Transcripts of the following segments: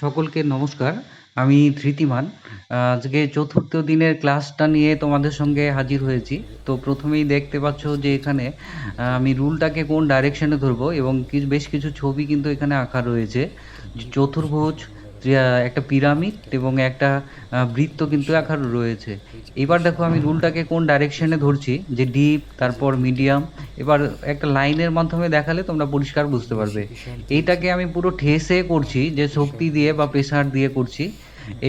সকলকে নমস্কার। আমি ধৃতিমান। আজকে চতুর্থ দিনের ক্লাসটা নিয়ে তোমাদের সঙ্গে হাজির হয়েছি। তো প্রথমেই দেখতে পাচ্ছ যে এখানে আমি রুলটাকে কোন ডাইরেকশনে ধরবো এবং বেশ কিছু ছবি কিন্তু এখানে আঁকা রয়েছে। চতুর্ভুজ, একটা পিরামিড এবং একটা বৃত্ত কিন্তু আঁকা রয়েছে। এবার দেখো আমি রুলটাকে কোন ডাইরেকশনে ধরছি, যে ডিপ, তারপর মিডিয়াম। এবার একটা লাইনের মাধ্যমে দেখালে তোমরা পরিষ্কার বুঝতে পারবে। এইটাকে আমি পুরো ঠেসে করছি, যে শক্তি দিয়ে বা প্রেসার দিয়ে করছি।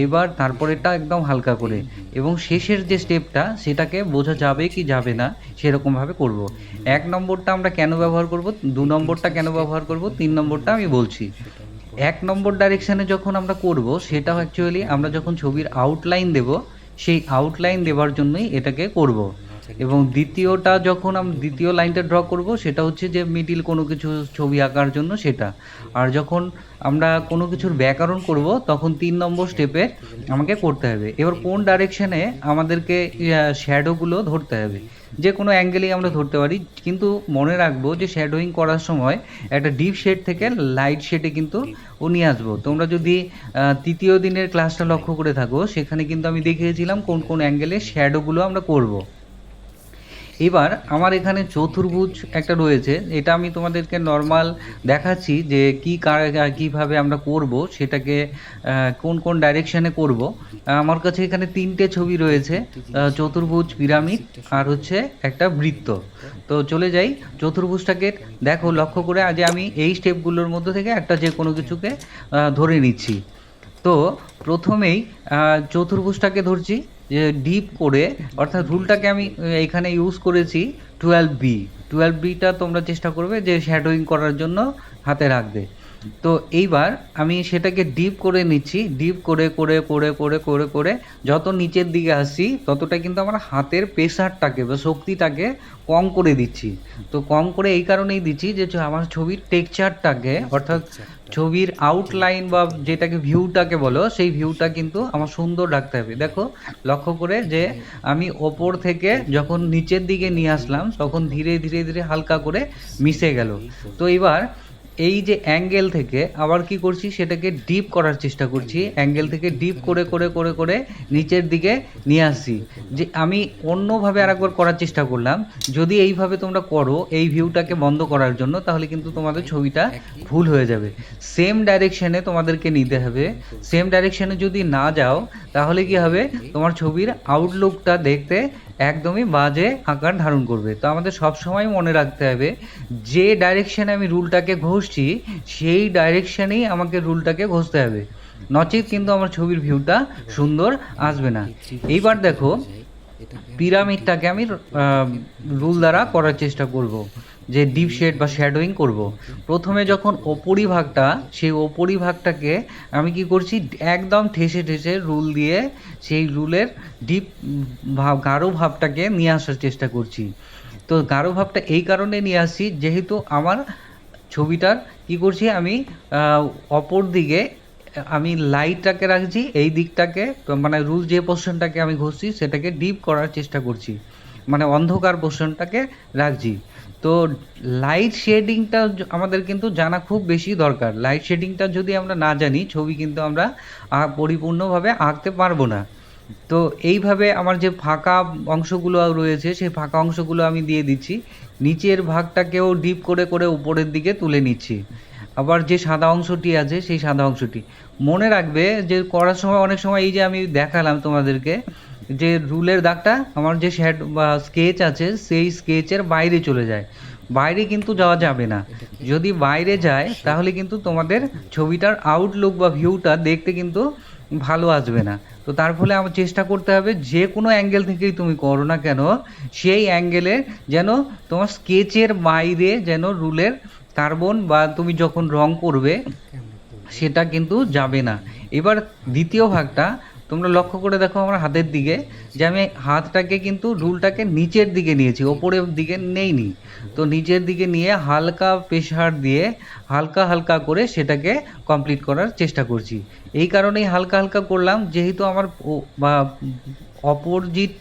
এবার তারপরেরটা একদম হালকা করে, এবং শেষের যে স্টেপটা সেটাকে বোঝা যাবে কি যাবে না সেরকমভাবে করব। 1 নম্বরটা আমরা কেন ব্যবহার করব, 2 নম্বরটা কেন ব্যবহার করব, 3 নম্বরটা আমি বলছি। 1 নম্বর ডাইরেকশানে যখন আমরা করব, সেটা অ্যাকচুয়ালি আমরা যখন ছবির আউটলাইন দেব, সেই আউটলাইন দেওয়ার জন্যই এটাকে করব। এবং দ্বিতীয়টা যখন আমরা দ্বিতীয় লাইনটা ড্র করব, সেটা হচ্ছে যে মিডিল কোনো কিছু ছবি আঁকার জন্য সেটা। আর যখন আমরা কোনো কিছুর ব্যাকরণ করব, তখন 3 নম্বর স্টেপে আমাকে করতে হবে। এবার কোন ডাইরেকশানে আমাদেরকে শ্যাডোগুলো ধরতে হবে, যে কোনো অ্যাঙ্গেলেই আমরা ধরতে পারি, কিন্তু মনে রাখবো যে শ্যাডোয়িং করার সময় একটা ডিপ শেড থেকে লাইট শেডে কিন্তু নিয়ে আসবো। তোমরা যদি তৃতীয় দিনের ক্লাসটা লক্ষ্য করে থাকো, সেখানে কিন্তু আমি দেখিয়েছিলাম কোন কোন অ্যাঙ্গেলে শ্যাডোগুলো আমরা করব। এবার আমার এখানে চতুর্ভুজ একটা রয়েছে, এটা আমি তোমাদেরকে নর্মাল দেখাচ্ছি যে কীভাবে আমরা করব সেটাকে, কোন কোন ডাইরেকশানে করব। আমার কাছে এখানে 3টে ছবি রয়েছে, চতুর্ভুজ, পিরামিড আর হচ্ছে একটা বৃত্ত। তো চলে যাই চতুর্ভুজটাকে। দেখো লক্ষ্য করে, আজ আমি এই স্টেপগুলোর মধ্যে থেকে একটা যে কোনো কিছুকে ধরে নিচ্ছি। তো প্রথমেই চতুর্ভুজটাকে ধরছি, যে ডিপ করে, অর্থাৎ রুলটাকে আমি এখানে ইউজ করেছি 12B। 12Bটা তোমরা চেষ্টা করবে যে শ্যাডোয়িং করার জন্য হাতে রাখবে। তো এইবার আমি সেটাকে ডিপ করে নিচ্ছি, ডিপ করে করে করে করে করে করে যত নিচের দিকে আসছি, ততটা কিন্তু আমার হাতের প্রেসারটাকে বা শক্তিটাকে কম করে দিচ্ছি। তো কম করে এই কারণেই দিচ্ছি যে আমার ছবির টেক্সচারটাকে, অর্থাৎ ছবির আউটলাইন বা যেটাকে ভিউটাকে বলো, সেই ভিউটা কিন্তু আমার সুন্দর রাখতে হবে। দেখো লক্ষ্য করে যে আমি ওপর থেকে যখন নিচের দিকে নিয়ে আসলাম, তখন ধীরে ধীরে ধীরে হালকা করে মিশে গেল। তো এবার এই যে অ্যাঙ্গেল থেকে আবার কি করছি, সেটাকে ডিপ করার চেষ্টা করছি, অ্যাঙ্গেল থেকে ডিপ করে করে করে করে নিচের দিকে নিয়ে আসছি। যে আমি অন্যভাবে আরেকবার করার চেষ্টা করলাম। যদি এইভাবে তোমরা করো এই ভিউটাকে বন্ধ করার জন্য, তাহলে কিন্তু তোমাদের ছবিটা ভুল হয়ে যাবে। সেম ডাইরেকশনে তোমাদেরকে নিতে হবে। সেম ডাইরেকশনে যদি না যাও, তাহলে কি হবে, তোমার ছবির আউটলুকটা দেখতে একদমই বাজে আকার ধারণ করবে। তো আমাদের সবসময় মনে রাখতে হবে, যে ডাইরেকশানে আমি রুলটাকে ঘষছি, সেই ডাইরেকশানেই আমাকে রুলটাকে ঘষতে হবে, নচেত কিন্তু আমার ছবির ভিউটা সুন্দর আসবে না। এইবার দেখো পিরামিডটাকে আমি রুল দ্বারা করার চেষ্টা করব, যে ডিপ শেড বা শ্যাডোয়িং করব। প্রথমে যখন ওপরিভাগটা, সেই ওপরিভাগটাকে আমি কি করছি, একদম ঠেসে ঠেসে রুল দিয়ে সেই রুলের ডিপ ভাব, গাঢ় ভাবটাকে নিয়ে আসার চেষ্টা করছি। তো গাঢ় ভাবটা এই কারণে নিয়ে আসছি, যেহেতু আমার ছবিটার কি করছি আমি, অপর দিকে আমি লাইটটাকে রাখছি, এই দিকটাকে মানে রুল যে পোর্শনটাকে আমি ঘষছি সেটাকে ডিপ করার চেষ্টা করছি, মানে অন্ধকার পোর্শনটাকে রাখছি। তো লাইট শেডিংটা আমাদের কিন্তু জানা খুব বেশি দরকার। লাইট শেডিংটা যদি আমরা না জানি, ছবি কিন্তু আমরা পরিপূর্ণভাবে আঁকতে পারবো না। তো এইভাবে আমার যে ফাঁকা অংশগুলো রয়েছে, সেই ফাঁকা অংশগুলো আমি দিয়ে দিচ্ছি, নিচের ভাগটাকেও ডিপ করে করে উপরের দিকে তুলে নিচ্ছি। আবার যে সাদা অংশটি আছে, সেই সাদা অংশটি মনে রাখবে যে করার সময় অনেক সময় এই যে আমি দেখালাম তোমাদেরকে, যে রুলের দাগটা আমার যে শ্যাড বা স্কেচ আছে, সেই স্কেচের বাইরে চলে যায়। বাইরে কিন্তু যাওয়া যাবে না। যদি বাইরে যায়, তাহলে কিন্তু তোমাদের ছবিটার আউটলুক বা ভিউটা দেখতে কিন্তু ভালো আসবে না। তো তার ফলে আমার চেষ্টা করতে হবে, যে কোনো অ্যাঙ্গেল থেকেই তুমি করো না কেন, সেই অ্যাঙ্গেলে যেন তোমার স্কেচের বাইরে যেন রুলের কার্বন বা তুমি যখন রং করবে সেটা কিন্তু যাবে না। এবার দ্বিতীয় ভাগটা তোমরা লক্ষ্য করে দেখো আমার হাতের দিকে, যে আমি হাতটাকে কিন্তু রুলটাকে নিচের দিকে নিয়েছি, ওপরের দিকে নেইনি। তো নিচের দিকে নিয়ে হালকা প্রেসার দিয়ে হালকা হালকা করে সেটাকে কমপ্লিট করার চেষ্টা করছি। এই কারণেই হালকা হালকা করলাম, যেহেতু আমার বা অপোজিট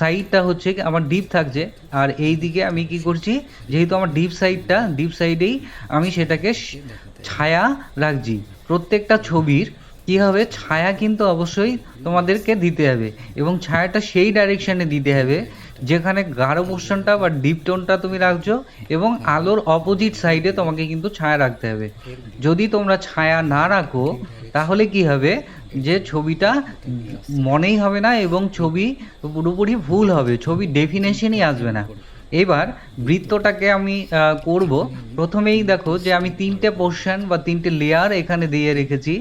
সাইডটা হচ্ছে আমার ডিপ থাকছে, আর এই দিকে আমি কি করছি, যেহেতু আমার ডিপ সাইডেই আমি সেটাকে ছায়া রাখছি। প্রত্যেকটা ছবির কি হবে, ছায়া কিন্তু অবশ্যই তোমাদেরকে দিতে হবে, এবং ছায়াটা সেই ডাইরেকশনে দিতে হবে যেখানে গাঢ় পোর্শনটা বা ডিপ টোনটা তুমি রাখছো, এবং আলোর অপোজিট সাইডে তোমাকে কিন্তু ছায়া রাখতে হবে। যদি তোমরা ছায়া না রাখো তাহলে কি হবে, যে ছবিটা মনেই হবে না, এবং ছবি পুরোপুরি ভুল হবে, ছবি ডেফিনেশনই আসবে না। এবার বৃত্তটাকে আমি করব। প্রথমেই দেখো যে আমি তিনটে পোর্শন বা তিনটে লেয়ার এখানে দিয়ে রেখেছি।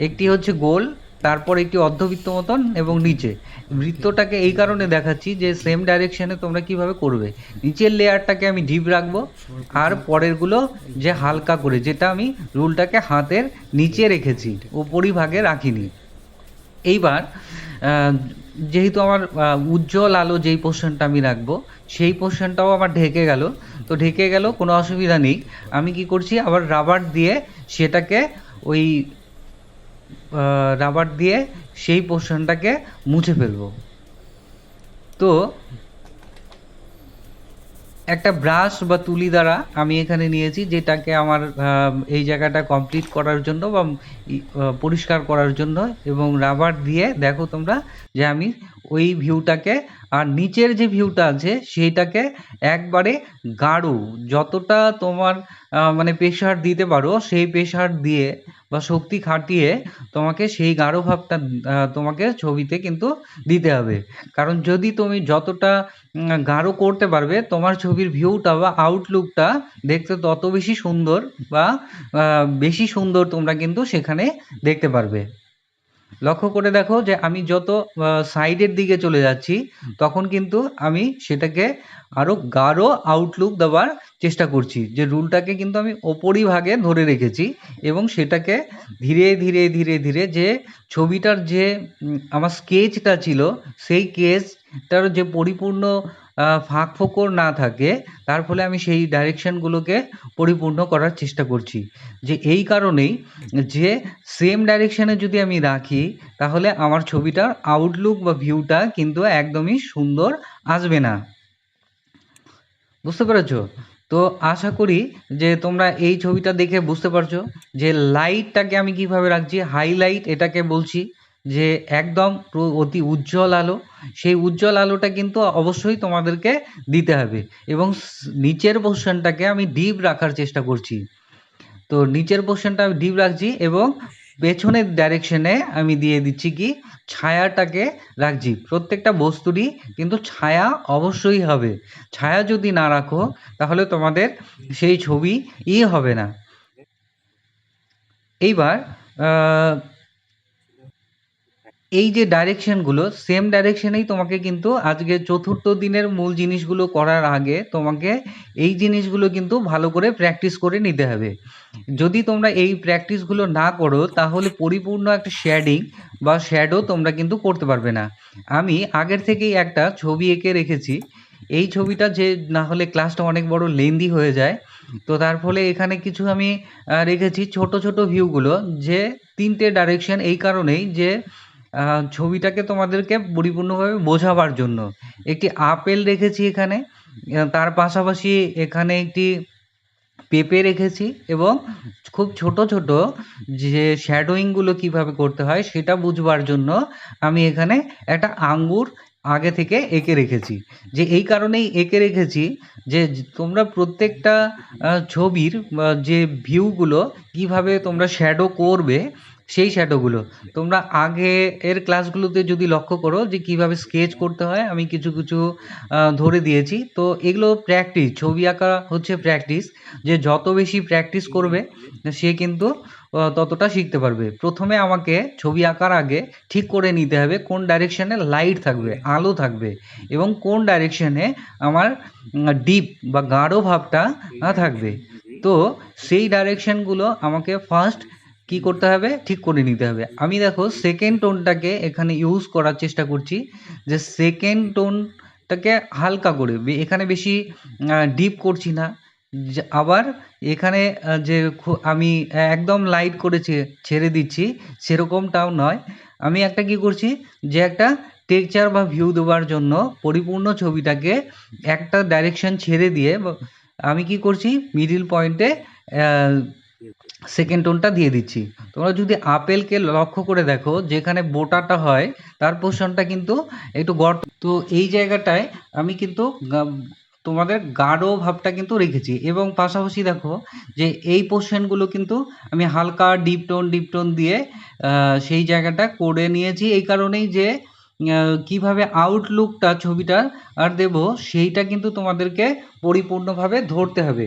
একটি হচ্ছে গোল, তারপর একটি অর্ধবৃত্ত মতন, এবং নিচে বৃত্তটাকে এই কারণে দেখাচ্ছি যে সেম ডাইরেকশনে তোমরা কিভাবে করবে। নিচের লেয়ারটাকে আমি ডিপ রাখবো, আর পরেরগুলো যে হালকা করে, যেটা আমি রুলটাকে হাতের নিচে রেখেছি, উপরিভাগে রাখিনি। এইবার যেহেতু আমার উজ্জ্বল আলো যেই পোর্শনটা আমি রাখবো, সেই পোর্শনটাও আমার ঢেকে গেল। তো ঢেকে গেল, কোনো অসুবিধা নেই। আমি কি করছি, আবার রাবার দিয়ে সেটাকে ওই রাবার দিয়ে সেই পোর্শনটাকে মুছে ফেলবো। তো একটা ব্রাশ বা তুলি দ্বারা আমি এখানে নিয়েছি, যেটাকে আমার এই জায়গাটা কমপ্লিট করার জন্য বা পরিষ্কার করার জন্য, এবং রাবার দিয়ে দেখো তোমরা যে আমি ওই ভিউটাকে, আর নিচের যে ভিউটা আছে সেইটাকে একবারে গাঢ়, যতটা তোমার মানে প্রেশার দিতে পারো সেই প্রেশার দিয়ে বা শক্তি খাটিয়ে তোমাকে সেই গাঢ় ভাবটা তোমাকে ছবিতে কিন্তু দিতে হবে। কারণ যদি তুমি যতটা গাঢ় করতে পারবে, তোমার ছবির ভিউটা বা আউটলুকটা দেখতে তত বেশি সুন্দর, বা বেশি সুন্দর তোমরা কিন্তু সেখানে দেখতে পারবে। লক্ষ্য করে দেখো যে আমি যত সাইডের দিকে চলে যাচ্ছি, তখন কিন্তু আমি সেটাকে আরো গাঢ় আউটলুক দেওয়ার চেষ্টা করছি। যে রুলটাকে কিন্তু আমি ওপরিভাগে ধরে রেখেছি, এবং সেটাকে ধীরে ধীরে ধীরে ধীরে যে ছবিটার যে আমার স্কেচটা ছিল, সেই স্কেচটার যে পরিপূর্ণ ফাঁক ফোকর না থাকে, তার ফলে আমি সেই ডাইরেকশনগুলোকে পরিপূর্ণ করার চেষ্টা করছি। যে এই কারণেই যে সেম ডাইরেকশনে যদি আমি রাখি, তাহলে আমার ছবিটার আউটলুক বা ভিউটা কিন্তু একদমই সুন্দর আসবে না। বুঝতে পেরেছো? তো আশা করি যে তোমরা এই ছবিটা দেখে বুঝতে পারছো যে লাইটটাকে আমি কিভাবে রাখছি। হাইলাইট এটাকে বলছি, যে একদম অতি উজ্জ্বল আলো, সেই উজ্জ্বল আলোটা কিন্তু অবশ্যই তোমাদেরকে দিতে হবে, এবং নিচের পোর্শনটাকে আমি ডিপ রাখার চেষ্টা করছি। তো নিচের পোর্শনটা আমি ডিপ রাখছি, এবং পেছনের ডাইরেকশনে আমি দিয়ে দিচ্ছি কি, ছায়াটাকে রাখছি। প্রত্যেকটা বস্তুরই কিন্তু ছায়া অবশ্যই হবে। ছায়া যদি না রাখো তাহলে তোমাদের সেই ছবি হবে না। এইবার এই যে ডাইরেকশনগুলো, সেম ডাইরেকশনেই তোমাকে কিন্তু আজকে চতুর্থ দিনের মূল জিনিসগুলো করার আগে তোমাকে এই জিনিসগুলো কিন্তু ভালো করে প্র্যাকটিস করে নিতে হবে। যদি তোমরা এই প্র্যাকটিসগুলো না করো, তাহলে পরিপূর্ণ একটা শেডিং বা শ্যাডো তোমরা কিন্তু করতে পারবে না। আমি আগের থেকেই একটা ছবি এঁকে রেখেছি। এই ছবিটা যে না হলে ক্লাসটা অনেক বড় লেন্দি হয়ে যায়, তো তার ফলে এখানে কিছু আমি রেখেছি ছোট ছোট ভিউগুলো, যে তিনটে ডাইরেকশন, এই কারণেই যে ছবিটাকে তোমাদেরকে পরিপূর্ণভাবে বোঝাবার জন্য। একটি আপেল রেখেছি এখানে, তার পাশাপাশি এখানে একটি পেঁপে রেখেছি, এবং খুব ছোট ছোট যে শ্যাডোয়িংগুলো কিভাবে করতে হয় সেটা বুঝবার জন্য আমি এখানে একটা আঙ্গুর আগে থেকে এঁকে রেখেছি। যে এই কারণেই এঁকে রেখেছি যে তোমরা প্রত্যেকটা ছবির যে ভিউগুলো কিভাবে তোমরা শ্যাডো করবে, সেই শ্যাডোগুলো তোমরা আগে এর ক্লাসগুলোতে যদি লক্ষ্য করো যে কিভাবে স্কেচ করতে হয়, আমি কিছু কিছু ধরে দিয়েছি। তো এগুলো প্র্যাকটিস, ছবি আঁকা হচ্ছে প্র্যাকটিস। যে যত বেশি প্র্যাকটিস করবে সে কিন্তু ততটা শিখতে পারবে। প্রথমে আমাকে ছবি আঁকার আগে ঠিক করে নিতে হবে কোন ডাইরেকশনে লাইট থাকবে, আলো থাকবে, এবং কোন ডাইরেকশনে আমার ডিপ বা গাঢ় ভাবটা থাকবে। তো সেই ডাইরেকশনগুলো আমাকে ফার্স্ট কি করতে হবে, ঠিক করে নিতে হবে। আমি দেখো সেকেন্ড টোনটাকে এখানে ইউজ করার চেষ্টা করছি, যে সেকেন্ড টোনটাকে হালকা করে, এখানে বেশি ডিপ করছি না। আবার এখানে যে আমি একদম লাইট করে ছেড়ে দিচ্ছি সেরকমটাও নয়। আমি একটা কি করছি, যে একটা টেক্সচার বা ভিউ দেওয়ার জন্য পরিপূর্ণ ছবিটাকে একটা ডাইরেকশন ছেড়ে দিয়ে আমি কি করছি, মিডিল পয়েন্টে সেকেন্ড টোনটা দিয়ে দিচ্ছি। তোমরা যদি আপেলকে লক্ষ্য করে দেখো, যেখানে বোটাটা হয় তার পোর্শনটা কিন্তু একটু গর্ত, তো এই জায়গাটায় আমি কিন্তু তোমাদের গাঢ় ভাবটা কিন্তু রেখেছি, এবং পাশাপাশি দেখো যে এই পোর্শনগুলো কিন্তু আমি হালকা ডিপ টোন দিয়ে সেই জায়গাটা করে নিয়েছি, এই কারণেই যে কিভাবে আউটলুকটা ছবিটার আর দেব সেইটা কিন্তু তোমাদেরকে পরিপূর্ণভাবে ধরতে হবে।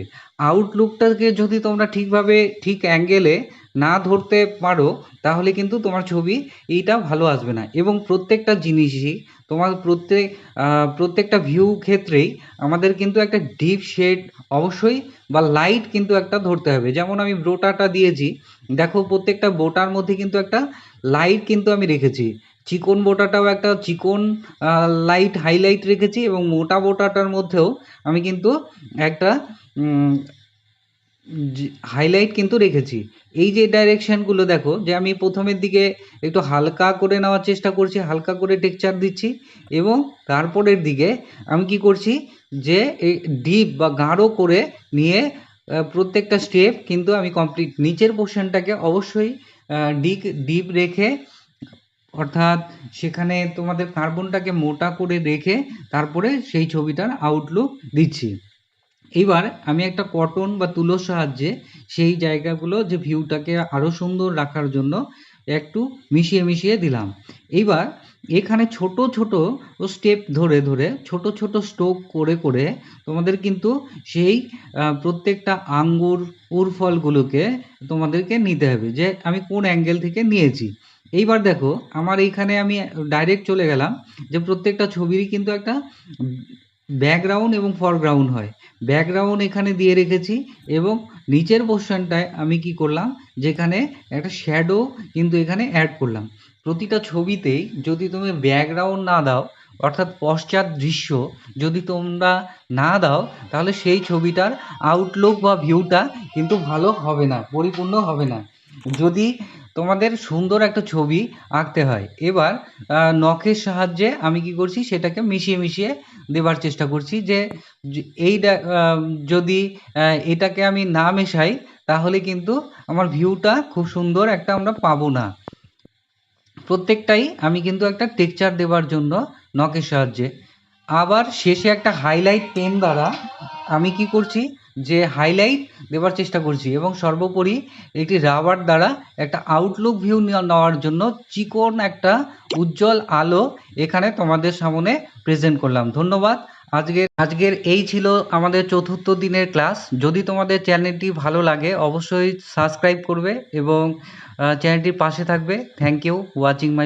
আউটলুকটাকে যদি তোমরা ঠিকভাবে ঠিক অ্যাঙ্গেলে না ধরতে পারো, তাহলে কিন্তু তোমার ছবি এইটা ভালো আসবে না। এবং প্রত্যেকটা জিনিসই তোমার প্রত্যেকটা ভিউ ক্ষেত্রেই আমাদের কিন্তু একটা ডিপ শেড অবশ্যই বা লাইট কিন্তু একটা ধরতে হবে। যেমন আমি বোটাটা দিয়েছি, দেখো প্রত্যেকটা বোটার মধ্যে কিন্তু একটা লাইট কিন্তু আমি রেখেছি। চিকন বোটাটাও একটা চিকন লাইট হাইলাইট রেখেছি, এবং মোটা বোটাটার মধ্যেও আমি কিন্তু একটা হাইলাইট কিন্তু রেখেছি। এই যে ডাইরেকশনগুলো দেখো, যে আমি প্রথমের দিকে একটু হালকা করে নেওয়ার চেষ্টা করছি, হালকা করে টেক্সচার দিচ্ছি, এবং তারপরের দিকে আমি কি করছি যে এই ডিপ বা গাঢ় করে নিয়ে প্রত্যেকটা স্টেপ কিন্তু আমি কমপ্লিট। নিচের পোর্শনটাকে অবশ্যই ডিপ রেখে, অর্থাৎ সেখানে তোমাদের কার্বনটাকে মোটা করে রেখে তারপরে সেই ছবিটার আউটলুক দিচ্ছি। এইবার আমি একটা কটন বা তুলোর সাহায্যে সেই জায়গাগুলো, যে ভিউটাকে আরও সুন্দর রাখার জন্য একটু মিশিয়ে দিলাম। এইবার এখানে ছোট ছোট স্টেপ ধরে ধরে ছোট ছোট স্ট্রোক করে তোমাদের কিন্তু সেই প্রত্যেকটা আঙ্গুর ফলগুলোকে তোমাদেরকে নিতে হবে, যে আমি কোন অ্যাঙ্গেল থেকে নিয়েছি। এইবার দেখো আমার এইখানে আমি ডাইরেক্ট চলে গেলাম, যে প্রত্যেকটা ছবিরই কিন্তু একটা ব্যাকগ্রাউন্ড এবং ফরগ্রাউন্ড হয়। ব্যাকগ্রাউন্ড এখানে দিয়ে রেখেছি, এবং নিচের পোর্শনটায় আমি কি করলাম, যেখানে একটা শ্যাডো কিন্তু এখানে অ্যাড করলাম। প্রতিটা ছবিতেই যদি তুমি ব্যাকগ্রাউন্ড না দাও, অর্থাৎ পশ্চাৎ দৃশ্য যদি তোমরা না দাও, তাহলে সেই ছবিটার আউটলুক বা ভিউটা কিন্তু ভালো হবে না, পরিপূর্ণ হবে না। যদি তোমাদের সুন্দর একটা ছবি আঁকতে হয়, এবার নখের সাহায্যে আমি কি করছি, সেটাকে মিশিয়ে দেবার চেষ্টা করছি, যে এই যদি এটাকে আমি না মেশাই, তাহলে কিন্তু আমার ভিউটা খুব সুন্দর একটা আমরা পাবো না। প্রত্যেকটাই আমি কিন্তু একটা টেক্সচার দেবার জন্য নখের সাহায্যে, আবার শেষে একটা হাইলাইট পেন দ্বারা আমি কি করছি, যে হাইলাইট দেওয়ার চেষ্টা করছি, এবং সর্বোপরি একটি রাবার দ্বারা একটা আউটলুক ভিউ নেওয়ার জন্য চিকন একটা উজ্জ্বল আলো এখানে তোমাদের সামনে প্রেজেন্ট করলাম। ধন্যবাদ। আজকের এই ছিল আমাদের চতুর্থ দিনের ক্লাস। যদি তোমাদের চ্যানেলটি ভালো লাগে অবশ্যই সাবস্ক্রাইব করবে এবং চ্যানেলটির পাশে থাকবে। Thank you watching my